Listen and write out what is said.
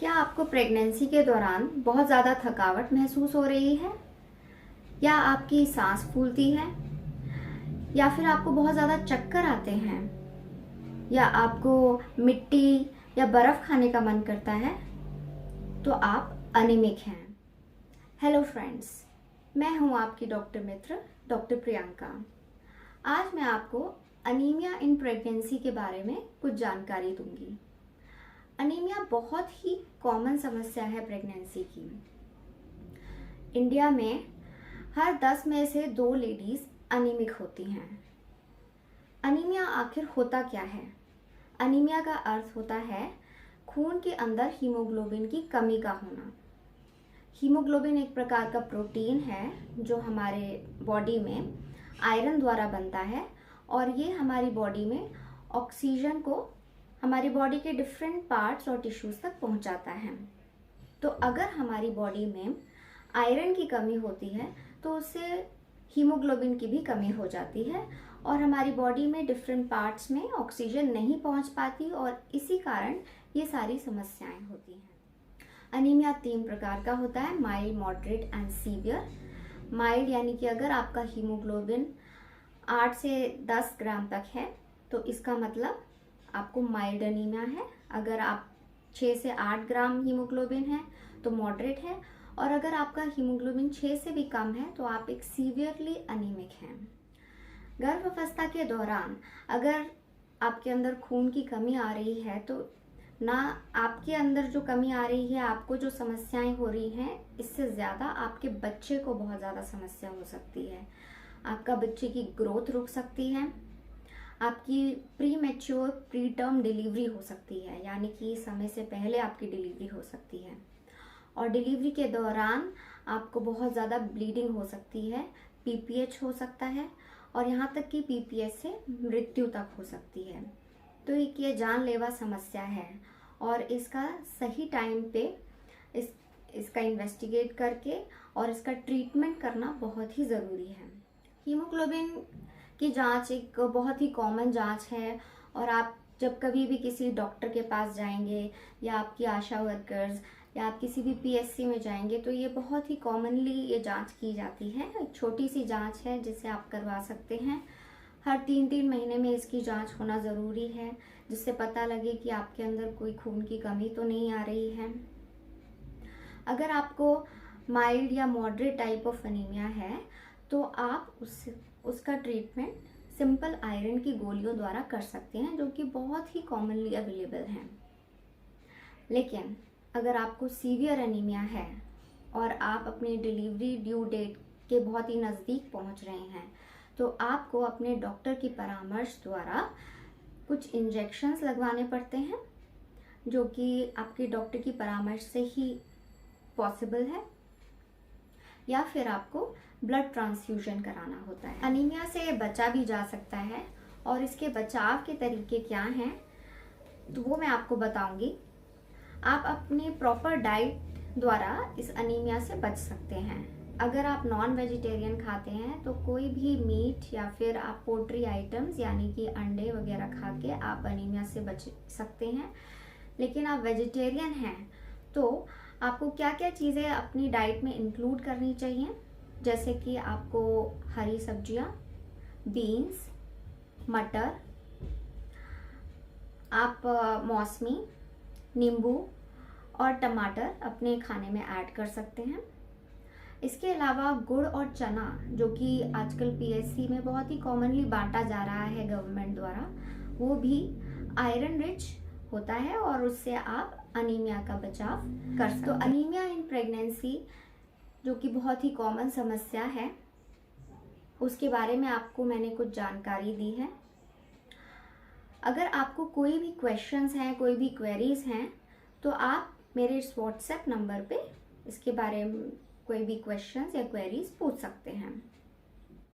क्या आपको प्रेगनेंसी के दौरान बहुत ज़्यादा थकावट महसूस हो रही है, या आपकी सांस फूलती है, या फिर आपको बहुत ज़्यादा चक्कर आते हैं, या आपको मिट्टी या बर्फ़ खाने का मन करता है, तो आप अनीमिक हैं। हेलो फ्रेंड्स, मैं हूं आपकी डॉक्टर मित्र डॉक्टर प्रियंका। आज मैं आपको अनीमिया इन प्रेगनेंसी के बारे में कुछ जानकारी दूंगी। अनीमिया बहुत ही कॉमन समस्या है प्रेगनेंसी की। इंडिया में हर 10 में से 2 लेडीज़ अनीमिक होती हैं। अनीमिया आखिर होता क्या है? अनीमिया का अर्थ होता है खून के अंदर हीमोग्लोबिन की कमी का होना। हीमोग्लोबिन एक प्रकार का प्रोटीन है जो हमारे बॉडी में आयरन द्वारा बनता है, और ये हमारी बॉडी में ऑक्सीजन को हमारी बॉडी के डिफरेंट पार्ट्स और टिश्यूज तक पहुंचाता है। तो अगर हमारी बॉडी में आयरन की कमी होती है तो उससे हीमोग्लोबिन की भी कमी हो जाती है, और हमारी बॉडी में डिफरेंट पार्ट्स में ऑक्सीजन नहीं पहुंच पाती, और इसी कारण ये सारी समस्याएं होती हैं। अनीमिया 3 प्रकार का होता है: mild, moderate and severe. Mild यानी कि अगर आपका हीमोग्लोबिन 8 से 10 ग्राम तक है तो इसका मतलब आपको माइल्ड अनीमिया है। अगर आप 6 से 8 ग्राम हीमोग्लोबिन है तो मॉडरेट है, और अगर आपका हीमोग्लोबिन 6 से भी कम है तो आप एक सीवियरली अनीमिक हैं। गर्भावस्था के दौरान अगर आपके अंदर खून की कमी आ रही है तो ना आपके अंदर जो कमी आ रही है, आपको जो समस्याएं हो रही हैं, इससे ज़्यादा आपके बच्चे को बहुत ज़्यादा समस्या हो सकती है। आपका बच्चे की ग्रोथ रुक सकती है, आपकी pre mature pre term delivery हो सकती है, यानी कि समय से पहले आपकी डिलीवरी हो सकती है, और डिलीवरी के दौरान आपको बहुत ज़्यादा ब्लीडिंग हो सकती है, पीपीएच हो सकता है, और यहाँ तक कि पीपीएच से मृत्यु तक हो सकती है। तो एक ये जानलेवा समस्या है, और इसका सही टाइम पे इसका इन्वेस्टिगेट करके और इसका ट्रीटमेंट करना बहुत ही ज़रूरी है। हीमोग्लोबिन की जांच एक बहुत ही कॉमन जांच है, और आप जब कभी भी किसी डॉक्टर के पास जाएंगे, या आपकी आशा वर्कर्स, या आप किसी भी पीएससी में जाएंगे, तो ये बहुत ही कॉमनली ये जांच की जाती है। एक छोटी सी जांच है जिसे आप करवा सकते हैं। हर 3-3 महीने में इसकी जांच होना ज़रूरी है, जिससे पता लगे कि आपके अंदर कोई खून की कमी तो नहीं आ रही है। अगर आपको माइल्ड या मॉडरेट टाइप ऑफ अनीमिया है तो आप उसका ट्रीटमेंट सिंपल आयरन की गोलियों द्वारा कर सकते हैं, जो कि बहुत ही कॉमनली अवेलेबल हैं। लेकिन अगर आपको सीवियर अनीमिया है और आप अपनी डिलीवरी ड्यू डेट के बहुत ही नज़दीक पहुंच रहे हैं, तो आपको अपने डॉक्टर की परामर्श द्वारा कुछ इंजेक्शंस लगवाने पड़ते हैं, जो कि आपके डॉक्टर की परामर्श से ही पॉसिबल है, या फिर आपको ब्लड ट्रांसफ्यूजन कराना होता है। अनीमिया से बचा भी जा सकता है, और इसके बचाव के तरीके क्या हैं तो वो मैं आपको बताऊंगी। आप अपने प्रॉपर डाइट द्वारा इस अनीमिया से बच सकते हैं। अगर आप नॉन वेजिटेरियन खाते हैं तो कोई भी मीट या फिर आप पोल्ट्री आइटम्स यानी कि अंडे वगैरह खा के आप अनीमिया से बच सकते हैं। लेकिन आप वेजिटेरियन हैं तो आपको क्या क्या चीज़ें अपनी डाइट में इंक्लूड करनी चाहिए, जैसे कि आपको हरी सब्जियां, बीन्स, मटर, आप मौसमी, नींबू और टमाटर अपने खाने में ऐड कर सकते हैं। इसके अलावा गुड़ और चना, जो कि आजकल पीएससी में बहुत ही कॉमनली बांटा जा रहा है गवर्नमेंट द्वारा, वो भी आयरन रिच होता है, और उससे आप अनीमिया का बचाव कर सकते हैं। तो अनीमिया इन प्रेगनेंसी, जो कि बहुत ही कॉमन समस्या है, उसके बारे में आपको मैंने कुछ जानकारी दी है। अगर आपको कोई भी क्वेश्चंस हैं, कोई भी क्वेरीज हैं, तो आप मेरे इस व्हाट्सएप नंबर पे इसके बारे में कोई भी क्वेश्चंस या क्वेरीज पूछ सकते हैं।